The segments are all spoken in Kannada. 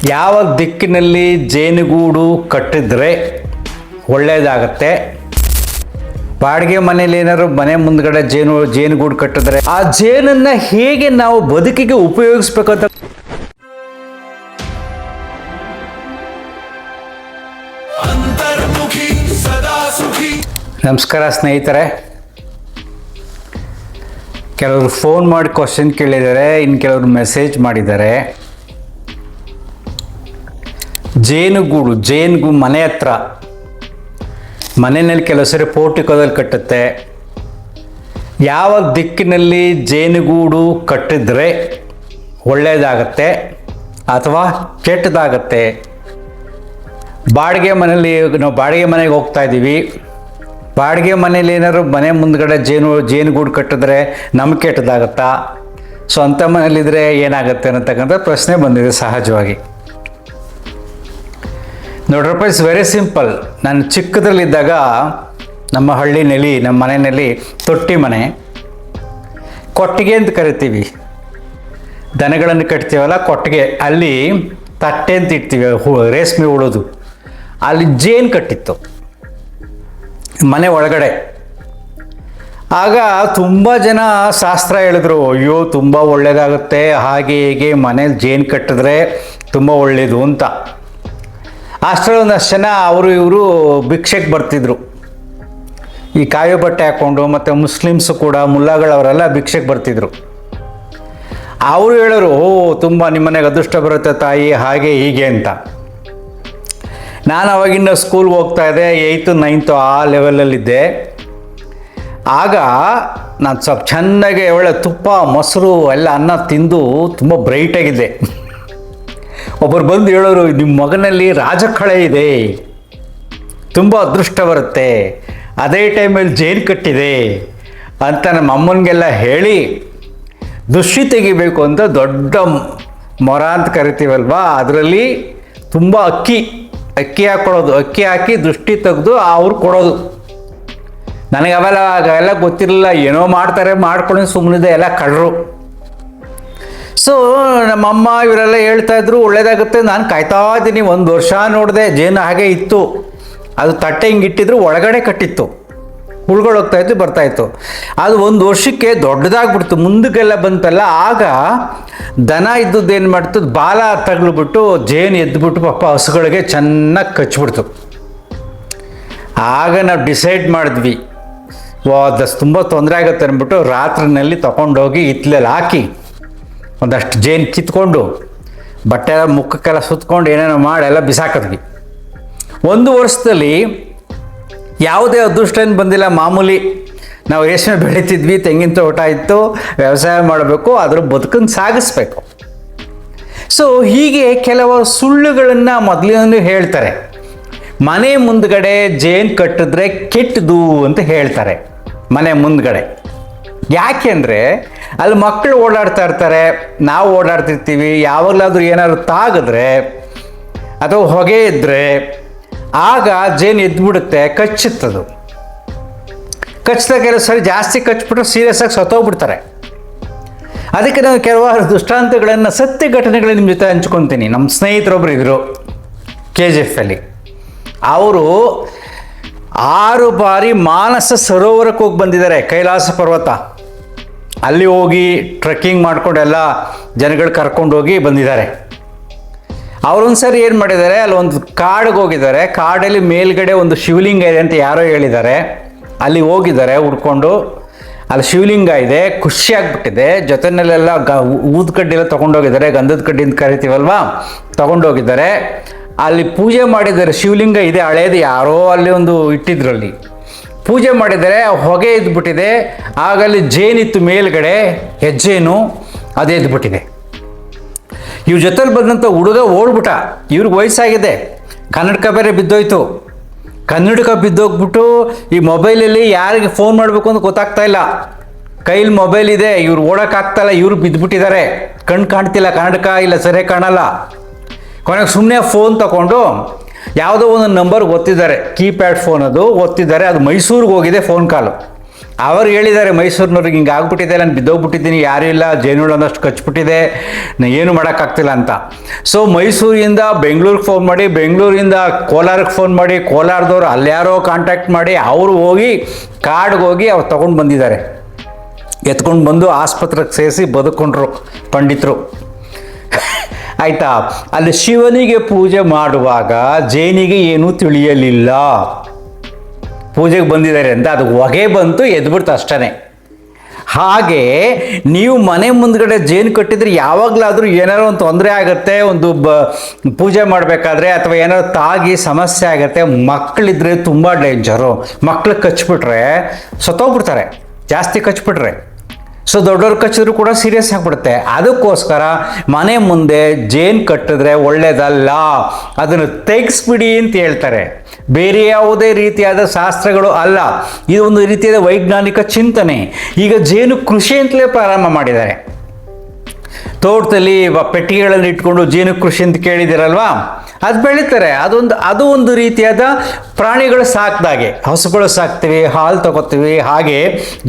ಯಾವ ದಿಕ್ಕಿನಲ್ಲಿ ಜೇನುಗೂಡು ಕಟ್ಟಿದ್ರೆ ಒಳ್ಳೆಯದಾಗತ್ತೆ? ಬಾಡಿಗೆ ಮನೇಲಿ ಏನಾದ್ರು ಮನೆ ಮುಂದ್ಗಡೆ ಜೇನುಗೂಡು ಕಟ್ಟಿದ್ರೆ ಆ ಜೇನನ್ನು ಹೇಗೆ ನಾವು ಬದುಕಿಗೆ ಉಪಯೋಗಿಸ್ಬೇಕಂತ. ನಮಸ್ಕಾರ ಸ್ನೇಹಿತರೆ. ಕೆಲವರು ಫೋನ್ ಮಾಡಿ ಕ್ವಶನ್ ಕೇಳಿದ್ದಾರೆ, ಇನ್ನು ಕೆಲವರು ಮೆಸೇಜ್ ಮಾಡಿದ್ದಾರೆ. ಜೇನುಗೂಡು ಮನೆ ಹತ್ರ, ಮನೆಯಲ್ಲಿ ಕೆಲವು ಸರಿ ಪೋರ್ಟಿಕೋದಲ್ಲಿ ಕಟ್ಟುತ್ತೆ. ಯಾವ ದಿಕ್ಕಿನಲ್ಲಿ ಜೇನುಗೂಡು ಕಟ್ಟಿದ್ರೆ ಒಳ್ಳೆಯದಾಗತ್ತೆ ಅಥವಾ ಕೆಟ್ಟದಾಗತ್ತೆ? ಬಾಡಿಗೆ ಮನೇಲಿ ನಾವು ಬಾಡಿಗೆ ಮನೆಗೆ ಹೋಗ್ತಾ ಇದ್ದೀವಿ. ಬಾಡಿಗೆ ಮನೇಲಿ ಏನಾದ್ರು ಮನೆ ಮುಂದ್ಗಡೆ ಜೇನುಗೂಡು ಕಟ್ಟಿದ್ರೆ ನಮ್ಗೆ ಕೆಟ್ಟದಾಗತ್ತಾ? ಸ್ವಂತ ಮನೇಲಿದ್ರೆ ಏನಾಗುತ್ತೆ ಅನ್ನತಕ್ಕಂಥ ಪ್ರಶ್ನೆ ಬಂದಿದೆ ಸಹಜವಾಗಿ. ನೋಡ್ರಪ್ಪ, ಇಟ್ಸ್ ವೆರಿ ಸಿಂಪಲ್. ನಾನು ಚಿಕ್ಕದ್ರಲ್ಲಿದ್ದಾಗ ನಮ್ಮ ಹಳ್ಳಿನಲ್ಲಿ, ನಮ್ಮ ಮನೆಯಲ್ಲಿ ತೊಟ್ಟಿ ಮನೆ, ಕೊಟ್ಟಿಗೆ ಅಂತ ಕರಿತೀವಿ. ದನಗಳನ್ನು ಕಟ್ತೀವಲ್ಲ ಕೊಟ್ಟಿಗೆ, ಅಲ್ಲಿ ತಟ್ಟೆ ಅಂತ ಇಡ್ತೀವಿ, ರೇಷ್ಮೆ ಉಳೋದು. ಅಲ್ಲಿ ಜೇನು ಕಟ್ಟಿತ್ತು ಮನೆ ಒಳಗಡೆ. ಆಗ ತುಂಬ ಜನ ಶಾಸ್ತ್ರ ಹೇಳಿದ್ರು, ಅಯ್ಯೋ ತುಂಬ ಒಳ್ಳೆಯದಾಗುತ್ತೆ, ಹಾಗೆ ಹೀಗೆ ಮನೇಲಿ ಜೇನು ಕಟ್ಟಿದ್ರೆ ತುಂಬ ಒಳ್ಳೆಯದು ಅಂತ. ಅಷ್ಟರಲ್ಲಿ ಒಂದಷ್ಟು ಜನ ಅವರು ಇವರು ಭಿಕ್ಷೆಗೆ ಬರ್ತಿದ್ರು, ಈ ಕಾವಿ ಬಟ್ಟೆ ಹಾಕ್ಕೊಂಡು. ಮತ್ತು ಮುಸ್ಲಿಮ್ಸು ಕೂಡ, ಮುಲ್ಲಾಗಳವರೆಲ್ಲ ಭಿಕ್ಷೆಗೆ ಬರ್ತಿದ್ರು. ಅವರು ಹೇಳೋರು, ಓ ತುಂಬ ನಿಮ್ಮ ಮನೆಗೆ ಅದೃಷ್ಟ ಬರುತ್ತೆ ತಾಯಿ, ಹಾಗೆ ಹೀಗೆ ಅಂತ. ನಾನು ಅವಾಗಿಂದ ಸ್ಕೂಲ್ಗೆ ಹೋಗ್ತಾ ಇದ್ದೆ, 8th 9th ಆ ಲೆವೆಲಲ್ಲಿದ್ದೆ. ಆಗ ನಾನು ಸ್ವಲ್ಪ ಚೆನ್ನಾಗಿ ಒಳ್ಳೆ ತುಪ್ಪ ಮೊಸರು ಎಲ್ಲ ಅನ್ನ ತಿಂದು ತುಂಬ ಬ್ರೈಟಾಗಿದ್ದೆ. ಒಬ್ಬರು ಬಂದು ಹೇಳೋರು, ನಿಮ್ಮ ಮಗನಲ್ಲಿ ರಾಜಕಳೆ ಇದೆ, ತುಂಬ ಅದೃಷ್ಟ ಬರುತ್ತೆ, ಅದೇ ಟೈಮಲ್ಲಿ ಜೇನು ಕಟ್ಟಿದೆ ಅಂತ ನಮ್ಮ ಅಮ್ಮನಿಗೆಲ್ಲ ಹೇಳಿ ದೃಷ್ಟಿ ತೆಗಿಬೇಕು ಅಂತ ದೊಡ್ಡ ಮೊರ ಅಂತ ಕರಿತೀವಲ್ವ, ಅದರಲ್ಲಿ ತುಂಬ ಅಕ್ಕಿ ಹಾಕ್ಕೊಡೋದು, ಅಕ್ಕಿ ಹಾಕಿ ದೃಷ್ಟಿ ತೆಗೆದು ಅವ್ರು ಕೊಡೋದು. ನನಗೆ ಅವೆಲ್ಲ ಗೊತ್ತಿರಲಿಲ್ಲ, ಏನೋ ಮಾಡ್ತಾರೆ, ಮಾಡ್ಕೊಂಡು ಸುಮ್ಮನಿದೆ, ಎಲ್ಲ ಕಳ್ಳರು. ಸೊ ನಮ್ಮಮ್ಮ ಇವರೆಲ್ಲ ಹೇಳ್ತಾಯಿದ್ರು ಒಳ್ಳೇದಾಗುತ್ತೆ. ನಾನು ಕಾಯ್ತಾ ಇದ್ದೀನಿ. 1 ವರ್ಷ ನೋಡಿದೆ, ಜೇನು ಹಾಗೆ ಇತ್ತು. ಅದು ತಟ್ಟೆ ಹಿಂಗೆ ಇಟ್ಟಿದ್ರು, ಒಳಗಡೆ ಕಟ್ಟಿತ್ತು, ಹುಳುಗಳು ಹೋಗ್ತಾಯಿತ್ತು ಬರ್ತಾಯಿತ್ತು. ಅದು 1 ವರ್ಷಕ್ಕೆ ದೊಡ್ಡದಾಗ್ಬಿಡ್ತು, ಮುಂದಕ್ಕೆಲ್ಲ ಬಂತಲ್ಲ. ಆಗ ದನ ಇದ್ದದ್ದು ಏನು ಮಾಡ್ತು, ಬಾಲ ತಗಲ್ಬಿಟ್ಟು ಜೇನು ಎದ್ದುಬಿಟ್ಟು ಪಾಪ ಹಸುಗಳಿಗೆ ಚೆನ್ನಾಗಿ ಕಚ್ಬಿಡ್ತು. ಆಗ ನಾವು ಡಿಸೈಡ್ ಮಾಡಿದ್ವಿ, ಅದಷ್ಟು ತುಂಬ ತೊಂದರೆ ಆಗುತ್ತೆ ಅಂದ್ಬಿಟ್ಟು ರಾತ್ರಿನಲ್ಲಿ ತೊಗೊಂಡೋಗಿ ಹಿತ್ಲಲ್ಲಿ ಹಾಕಿ ಒಂದಷ್ಟು ಜೇನು ಕಿತ್ಕೊಂಡು ಬಟ್ಟೆ ಮುಖಕ್ಕೆಲ್ಲ ಸುತ್ಕೊಂಡು ಏನೇನೋ ಮಾಡಿ ಎಲ್ಲ ಬಿಸಾಕಿದ್ವಿ. 1 ವರ್ಷದಲ್ಲಿ ಯಾವುದೇ ಅದೃಷ್ಟ ಏನು ಬಂದಿಲ್ಲ. ಮಾಮೂಲಿ ನಾವು ರೇಷ್ಮೆ ಬೆಳೀತಿದ್ವಿ, ತೆಂಗಿನ ತೋಟ ಇತ್ತು, ವ್ಯವಸಾಯ ಮಾಡಬೇಕು, ಅದ್ರ ಬದುಕನ್ನು ಸಾಗಿಸ್ಬೇಕು. ಸೊ ಹೀಗೆ ಕೆಲವರು ಸುಳ್ಳುಗಳನ್ನು ಮೊದಲಿನ ಹೇಳ್ತಾರೆ. ಮನೆ ಮುಂದ್ಗಡೆ ಜೇನು ಕಟ್ಟಿದ್ರೆ ಕೆಟ್ಟದು ಅಂತ ಹೇಳ್ತಾರೆ. ಮನೆ ಮುಂದ್ಗಡೆ ಯಾಕೆಂದರೆ ಅಲ್ಲಿ ಮಕ್ಕಳು ಓಡಾಡ್ತಾ ಇರ್ತಾರೆ, ನಾವು ಓಡಾಡ್ತಿರ್ತೀವಿ. ಯಾವಾಗಲಾದ್ರೂ ಏನಾದ್ರು ತಾಗಿದ್ರೆ ಅಥವಾ ಹೊಗೆ ಇದ್ದರೆ ಆಗ ಜೇನು ಎದ್ಬಿಡುತ್ತೆ, ಕಚ್ಚುತ್ತದು. ಕಚ್ಚಿದಾಗ ಕೆಲವು ಸರಿ ಜಾಸ್ತಿ ಕಚ್ಬಿಟ್ರೆ ಸೀರಿಯಸ್ ಆಗಿ ಸತ್ತೋಗ್ಬಿಡ್ತಾರೆ. ಅದಕ್ಕೆ ನಾನು ಕೆಲವಾರು ದೃಷ್ಟಾಂತಗಳನ್ನು, ಸತ್ಯ ಘಟನೆಗಳನ್ನ ನಿಮ್ಮ ಜೊತೆ ಹಂಚ್ಕೊತೀನಿ. ನಮ್ಮ ಸ್ನೇಹಿತರೊಬ್ಬರು ಇದ್ದರು KGF ಅಲ್ಲಿ. ಅವರು 6 ಬಾರಿ ಮಾನಸ ಸರೋವರಕ್ಕೆ ಹೋಗಿ ಬಂದಿದ್ದಾರೆ, ಕೈಲಾಸ ಪರ್ವತ. ಅಲ್ಲಿ ಹೋಗಿ ಟ್ರೆಕ್ಕಿಂಗ್ ಮಾಡ್ಕೊಂಡು ಎಲ್ಲ ಜನಗಳು ಕರ್ಕೊಂಡೋಗಿ ಬಂದಿದ್ದಾರೆ. ಅವರೊಂದು ಸರಿ ಏನು ಮಾಡಿದ್ದಾರೆ, ಅಲ್ಲಿ ಒಂದು ಕಾಡಿಗೆ ಹೋಗಿದ್ದಾರೆ. ಕಾಡಲ್ಲಿ ಮೇಲ್ಗಡೆ ಒಂದು ಶಿವಲಿಂಗ ಇದೆ ಅಂತ ಯಾರೋ ಹೇಳಿದ್ದಾರೆ. ಅಲ್ಲಿ ಹೋಗಿದ್ದಾರೆ ಹುಡ್ಕೊಂಡು. ಅಲ್ಲಿ ಶಿವಲಿಂಗ ಇದೆ, ಖುಷಿ ಆಗ್ಬಿಟ್ಟಿದೆ. ಜೊತೆಯಲ್ಲೆಲ್ಲ ಊದ ಕಡ್ಡಿ ಎಲ್ಲ ತೊಗೊಂಡೋಗಿದ್ದಾರೆ, ಗಂಧದ ಕಡ್ಡಿ ಅಂತ ಕರಿತೀವಲ್ವಾ, ತೊಗೊಂಡೋಗಿದ್ದಾರೆ. ಅಲ್ಲಿ ಪೂಜೆ ಮಾಡಿದ್ದಾರೆ. ಶಿವಲಿಂಗ ಇದೆ, ಹಳೇದು, ಯಾರೋ ಅಲ್ಲಿ ಒಂದು ಇಟ್ಟಿದ್ರಲ್ಲಿ ಪೂಜೆ ಮಾಡಿದ್ದಾರೆ. ಹೊಗೆ ಎದ್ಬಿಟ್ಟಿದೆ. ಆಗ ಅಲ್ಲಿ ಜೇನಿತ್ತು ಮೇಲ್ಗಡೆ, ಹೆಜ್ಜೇನು, ಅದು ಎದ್ಬಿಟ್ಟಿದೆ. ಇವ್ರ ಜೊತೆಲಿ ಬಂದಂಥ ಹುಡುಗ ಓಡ್ಬಿಟ್ಟ. ಇವ್ರಿಗೆ ವಯಸ್ಸಾಗಿದೆ, ಕನ್ನಡಕ ಬೇರೆ ಬಿದ್ದೋಯ್ತು. ಕನ್ನಡಕ ಬಿದ್ದೋಗ್ಬಿಟ್ಟು ಈ ಮೊಬೈಲಲ್ಲಿ ಯಾರಿಗೆ ಫೋನ್ ಮಾಡಬೇಕು ಅಂತ ಗೊತ್ತಾಗ್ತಾ ಇಲ್ಲ. ಕೈಲಿ ಮೊಬೈಲ್ ಇದೆ, ಇವ್ರು ಓಡೋಕ್ಕಾಗ್ತಾಯಿಲ್ಲ, ಇವ್ರು ಬಿದ್ದುಬಿಟ್ಟಿದ್ದಾರೆ. ಕಣ್ಣು ಕಾಣ್ತಿಲ್ಲ, ಕನ್ನಡಕ ಇಲ್ಲ, ಸರಿಯಾಗಿ ಕಾಣಲ್ಲ. ಕೊನೆಗೆ ಸುಮ್ಮನೆ ಫೋನ್ ತಗೊಂಡು ಯಾವುದೋ ಒಂದು ನಂಬರ್ ಒತ್ತಿದ್ದಾರೆ, ಕೀಪ್ಯಾಡ್ ಫೋನ್ ಅದು ಒತ್ತಿದ್ದಾರೆ. ಅದು ಮೈಸೂರಿಗೆ ಹೋಗಿದೆ ಫೋನ್ ಕಾಲು. ಅವರು ಹೇಳಿದ್ದಾರೆ ಮೈಸೂರಿನವ್ರಿಗೆ ಹಿಂಗೆ ಆಗ್ಬಿಟ್ಟಿದೆ, ನಾನು ಬಿದ್ದೋಗ್ಬಿಟ್ಟಿದ್ದೀನಿ, ಯಾರೂ ಇಲ್ಲ, ಜೇನುಹುಳ ಅನ್ನೋಷ್ಟು ಕಚ್ಬಿಟ್ಟಿದೆ, ಏನು ಮಾಡೋಕ್ಕಾಗ್ತಿಲ್ಲ ಅಂತ. ಸೊ ಮೈಸೂರಿಂದ ಬೆಂಗಳೂರಿಗೆ ಫೋನ್ ಮಾಡಿ, ಬೆಂಗಳೂರಿಂದ ಕೋಲಾರಕ್ಕೆ ಫೋನ್ ಮಾಡಿ, ಕೋಲಾರದವ್ರು ಅಲ್ಯಾರೋ ಕಾಂಟ್ಯಾಕ್ಟ್ ಮಾಡಿ ಅವರು ಹೋಗಿ ಕಾಡಿಗೆ ಹೋಗಿ ಅವ್ರು ತೊಗೊಂಡು ಬಂದಿದ್ದಾರೆ. ಎತ್ಕೊಂಡು ಬಂದು ಆಸ್ಪತ್ರೆಗೆ ಸೇರಿಸಿ ಬದುಕೊಂಡ್ರು ಪಂಡಿತರು. ಆಯಿತಾ. ಅಲ್ಲಿ ಶಿವನಿಗೆ ಪೂಜೆ ಮಾಡುವಾಗ ಜೇನಿಗೆ ಏನೂ ತಿಳಿಯಲಿಲ್ಲ, ಪೂಜೆಗೆ ಬಂದಿದ್ದಾರೆ ಅಂತ. ಅದು ಹೊಗೆ ಬಂತು, ಎದ್ಬಿಡ್ತು ಅಷ್ಟೇ. ಹಾಗೆ ನೀವು ಮನೆ ಮುಂದ್ಗಡೆ ಜೇನು ಕಟ್ಟಿದ್ರೆ ಯಾವಾಗಲಾದರೂ ಏನಾರು ಒಂದು ತೊಂದರೆ ಆಗುತ್ತೆ, ಒಂದು ಪೂಜೆ ಮಾಡಬೇಕಾದ್ರೆ ಅಥವಾ ಏನಾದ್ರು ತಾಗಿ ಸಮಸ್ಯೆ ಆಗುತ್ತೆ. ಮಕ್ಕಳಿದ್ರೆ ತುಂಬ ಡೇಂಜರು. ಮಕ್ಳು ಕಚ್ಬಿಟ್ರೆ ಸತ್ತೋಗ್ಬಿಡ್ತಾರೆ, ಜಾಸ್ತಿ ಕಚ್ಬಿಟ್ರೆ. ಸೊ ದೊಡ್ಡವ್ರು ಕಚ್ಚಿದ್ರು ಕೂಡ ಸೀರಿಯಸ್ ಆಗಿಬಿಡುತ್ತೆ. ಅದಕ್ಕೋಸ್ಕರ ಮನೆ ಮುಂದೆ ಜೇನು ಕಟ್ಟಿದ್ರೆ ಒಳ್ಳೇದಲ್ಲ, ಅದನ್ನು ತೆಗೆಸ್ಬಿಡಿ ಅಂತ ಹೇಳ್ತಾರೆ. ಬೇರೆ ಯಾವುದೇ ರೀತಿಯಾದ ಶಾಸ್ತ್ರಗಳು ಅಲ್ಲ, ಇದು ಒಂದು ರೀತಿಯಾದ ವೈಜ್ಞಾನಿಕ ಚಿಂತನೆ. ಈಗ ಜೇನು ಕೃಷಿ ಅಂತಲೇ ಪ್ರಾರಂಭ ಮಾಡಿದ್ದಾರೆ. ತೋಟದಲ್ಲಿ ಪೆಟ್ಟಿಗೆಗಳಲ್ಲಿ ಇಟ್ಕೊಂಡು ಜೇನು ಕೃಷಿ ಅಂತ ಕೇಳಿದಿರಲ್ವಾ, ಅದು ಬೆಳೀತಾರೆ. ಅದು ಒಂದು ರೀತಿಯಾದ ಪ್ರಾಣಿಗಳು ಸಾಕ್ದಾಗೆ, ಹಸುಗಳು ಸಾಕ್ತೀವಿ, ಹಾಲು ತಗೋತೀವಿ, ಹಾಗೆ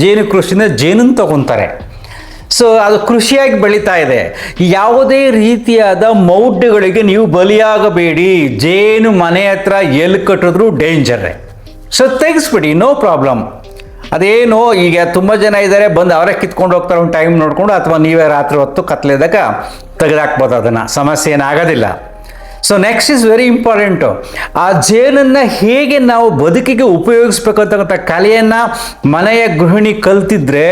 ಜೇನು ಕೃಷಿಯಿಂದ ಜೇನನ್ನು ತಗೊತಾರೆ. ಸೊ ಅದು ಕೃಷಿಯಾಗಿ ಬೆಳೀತಾ ಇದೆ. ಯಾವುದೇ ರೀತಿಯಾದ ಮೌಢ್ಯಗಳಿಗೆ ನೀವು ಬಲಿಯಾಗಬೇಡಿ. ಜೇನು ಮನೆ ಹತ್ರ ಎಲ್ಲಿ ಕಟ್ಟಿದ್ರು ಡೇಂಜರೇ. ಸೊ ತೆಗೆಸ್ಬಿಡಿ, ನೋ ಪ್ರಾಬ್ಲಮ್. ಅದೇನೋ ಈಗ ತುಂಬ ಜನ ಇದ್ದಾರೆ, ಬಂದು ಅವರೇ ಕಿತ್ಕೊಂಡು ಹೋಗ್ತಾರೆ ಒಂದು ಟೈಮ್ ನೋಡಿಕೊಂಡು, ಅಥವಾ ನೀವೇ ರಾತ್ರಿ ಹೊತ್ತು ಕತ್ಲೆದಾಗ ತೆಗೆದಾಕ್ಬೋದು, ಅದನ್ನು ಸಮಸ್ಯೆ ಏನಾಗೋದಿಲ್ಲ. So next is very important. ಆ ಜೇನನ್ನು ಹೇಗೆ ನಾವು ಬದುಕಿಗೆ ಉಪಯೋಗಿಸ್ಬೇಕು ಅಂತಕ್ಕಂಥ ಕಲೆಯನ್ನು ಮನೆಯ ಗೃಹಿಣಿ ಕಲ್ತಿದ್ರೆ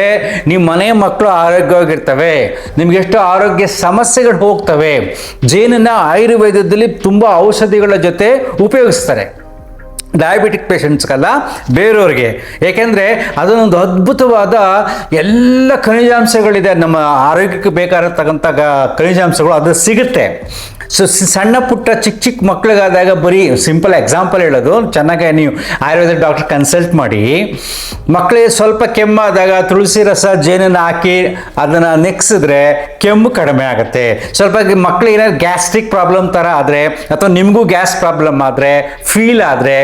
ನಿಮ್ಮ ಮನೆಯ ಮಕ್ಕಳು ಆರೋಗ್ಯವಾಗಿರ್ತವೆ, ನಿಮಗೆಷ್ಟು ಆರೋಗ್ಯ ಸಮಸ್ಯೆಗಳು ಹೋಗ್ತವೆ. ಜೇನನ್ನು ಆಯುರ್ವೇದದಲ್ಲಿ ತುಂಬ ಔಷಧಿಗಳ ಜೊತೆ ಉಪಯೋಗಿಸ್ತಾರೆ, ಡಯಾಬಿಟಿಕ್ ಪೇಷಂಟ್ಸ್ಗಲ್ಲ, ಬೇರೆಯವ್ರಿಗೆ. ಏಕೆಂದರೆ ಅದನ್ನೊಂದು ಅದ್ಭುತವಾದ ಎಲ್ಲ ಖನಿಜಾಂಶಗಳಿದೆ, ನಮ್ಮ ಆರೋಗ್ಯಕ್ಕೆ ಬೇಕಾಗಿರ್ತಕ್ಕಂಥ ಖನಿಜಾಂಶಗಳು ಅದು ಸಿಗುತ್ತೆ. ಸೊ ಸಣ್ಣ ಪುಟ್ಟ ಚಿಕ್ಕ ಚಿಕ್ಕ ಮಕ್ಳಿಗಾದಾಗ, ಬರೀ ಸಿಂಪಲ್ ಎಕ್ಸಾಂಪಲ್ ಹೇಳೋದು, ಚೆನ್ನಾಗಿ ನೀವು ಆಯುರ್ವೇದ ಡಾಕ್ಟರ್ ಕನ್ಸಲ್ಟ್ ಮಾಡಿ, ಮಕ್ಕಳಿಗೆ ಸ್ವಲ್ಪ ಕೆಮ್ಮಾದಾಗ ತುಳಸಿ ರಸ ಜೇನನ್ನು ಹಾಕಿ ಅದನ್ನು ನೆಕ್ಸಿದ್ರೆ ಕೆಮ್ಮು ಕಡಿಮೆ ಆಗುತ್ತೆ. ಸ್ವಲ್ಪ ಮಕ್ಕಳಿಗೆ ಏನಾದ್ರು ಗ್ಯಾಸ್ಟ್ರಿಕ್ ಪ್ರಾಬ್ಲಮ್ ಥರ ಆದರೆ, ಅಥವಾ ನಿಮಗೂ ಗ್ಯಾಸ್ ಪ್ರಾಬ್ಲಮ್ ಆದರೆ, ಫೀಲ್ ಆದರೆ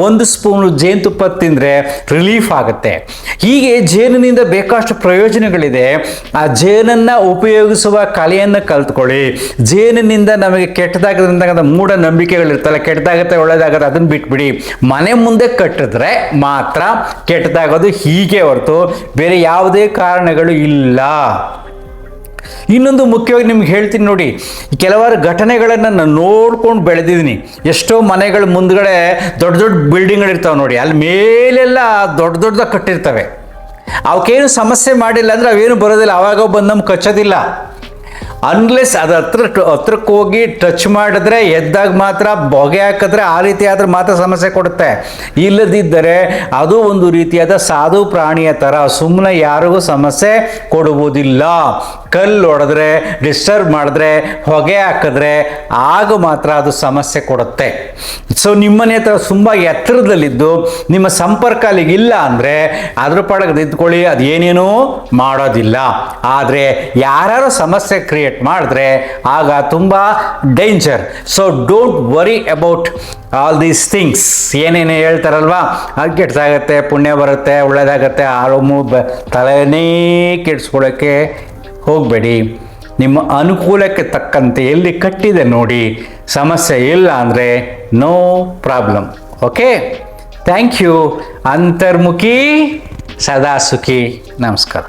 1 ಸ್ಪೂನು ಜೇನುತುಪ್ಪ ತಿಂದರೆ ರಿಲೀಫ್ ಆಗುತ್ತೆ. ಹೀಗೆ ಜೇನಿನಿಂದ ಬೇಕಷ್ಟು ಪ್ರಯೋಜನಗಳಿದೆ. ಆ ಜೇನನ್ನು ಉಪಯೋಗಿಸುವ ಕಲೆಯನ್ನು ಕಲ್ತ್ಕೊಳ್ಳಿ. ಜೇನಿನಿಂದ ನಮಗೆ ಕೆಟ್ಟದಾಗದಂತ ಮೂಢನಂಬಿಕೆಗಳಿರ್ತಲ್ಲ, ಕೆಟ್ಟದಾಗತ್ತೆ ಒಳ್ಳೇದಾಗತ್ತೆ, ಅದನ್ನು ಬಿಟ್ಬಿಡಿ. ಮನೆ ಮುಂದೆ ಕಟ್ಟಿದ್ರೆ ಮಾತ್ರ ಕೆಟ್ಟದಾಗೋದು, ಹೀಗೆ ಹೊರತು ಬೇರೆ ಯಾವುದೇ ಕಾರಣಗಳು ಇಲ್ಲ. ಇನ್ನೊಂದು ಮುಖ್ಯವಾಗಿ ನಿಮ್ಗೆ ಹೇಳ್ತೀನಿ ನೋಡಿ, ಕೆಲವಾರು ಘಟನೆಗಳನ್ನು ನಾನು ನೋಡ್ಕೊಂಡು ಬೆಳೆದಿದ್ದೀನಿ. ಎಷ್ಟೋ ಮನೆಗಳ ಮುಂದ್ಗಡೆ ದೊಡ್ಡ ದೊಡ್ಡ ಬಿಲ್ಡಿಂಗ್ಗಳಿರ್ತಾವೆ ನೋಡಿ, ಅಲ್ಲಿ ಮೇಲೆಲ್ಲ ದೊಡ್ಡ ದೊಡ್ಡದಾಗಿ ಕಟ್ಟಿರ್ತವೆ. ಅವಕ್ಕೇನು ಸಮಸ್ಯೆ ಮಾಡಿಲ್ಲ ಅಂದರೆ ಅವೇನು ಬರೋದಿಲ್ಲ, ಆವಾಗ ಬಂದು ನಮ್ಗೆ ಕಚ್ಚೋದಿಲ್ಲ. ಅನ್ಲೆಸ್ ಅದು ಹತ್ರಕ್ಕೆ ಹೋಗಿ ಟಚ್ ಮಾಡಿದ್ರೆ, ಎದ್ದಾಗ ಮಾತ್ರ ಹೊಗೆ ಹಾಕಿದ್ರೆ, ಆ ರೀತಿ ಆದ್ರೆ ಮಾತ್ರ ಸಮಸ್ಯೆ ಕೊಡುತ್ತೆ. ಇಲ್ಲದಿದ್ದರೆ ಅದು ಒಂದು ರೀತಿಯಾದ ಸಾಧು ಪ್ರಾಣಿಯ ಥರ ಸುಮ್ಮನೆ ಯಾರಿಗೂ ಸಮಸ್ಯೆ ಕೊಡುವುದಿಲ್ಲ. ಕಲ್ಲು ಹೊಡೆದ್ರೆ, ಡಿಸ್ಟರ್ಬ್ ಮಾಡಿದ್ರೆ, ಹೊಗೆ ಹಾಕಿದ್ರೆ ಆಗ ಮಾತ್ರ ಅದು ಸಮಸ್ಯೆ ಕೊಡುತ್ತೆ. ಸೊ ನಿಮ್ಮನೆ ಹತ್ರ ತುಂಬ ಎತ್ತರದಲ್ಲಿದ್ದು ನಿಮ್ಮ ಸಂಪರ್ಕ ಅಲ್ಲಿಗಿಲ್ಲ ಅಂದರೆ ಅದ್ರ ಪಾಡಕ್ಕೆ ನಿಂತ್ಕೊಳ್ಳಿ, ಅದು ಏನೇನೂ ಮಾಡೋದಿಲ್ಲ. ಆದರೆ ಯಾರು ಸಮಸ್ಯೆ ಕ್ರಿಯೇಟ್ ಮಾಡಿದ್ರೆ ಆಗ ತುಂಬ danger. So don't worry about all these things. ಏನೇನು ಹೇಳ್ತಾರಲ್ವಾ, ಅದು ಕೆಟ್ಟದಾಗತ್ತೆ, ಪುಣ್ಯ ಬರುತ್ತೆ, ಒಳ್ಳೆಯದಾಗತ್ತೆ, ಆರಾಮು ತಲೆನೇ ಕೆಡಿಸ್ಕೊಳ್ಳೋಕ್ಕೆ ಹೋಗಬೇಡಿ. ನಿಮ್ಮ ಅನುಕೂಲಕ್ಕೆ ತಕ್ಕಂತೆ ಎಲ್ಲಿ ಕಟ್ಟಿದೆ ನೋಡಿ, ಸಮಸ್ಯೆ ಇಲ್ಲ ಅಂದರೆ no problem. Okay, thank you. ಅಂತರ್ಮುಖಿ ಸದಾ ಸುಖಿ. ನಮಸ್ಕಾರ.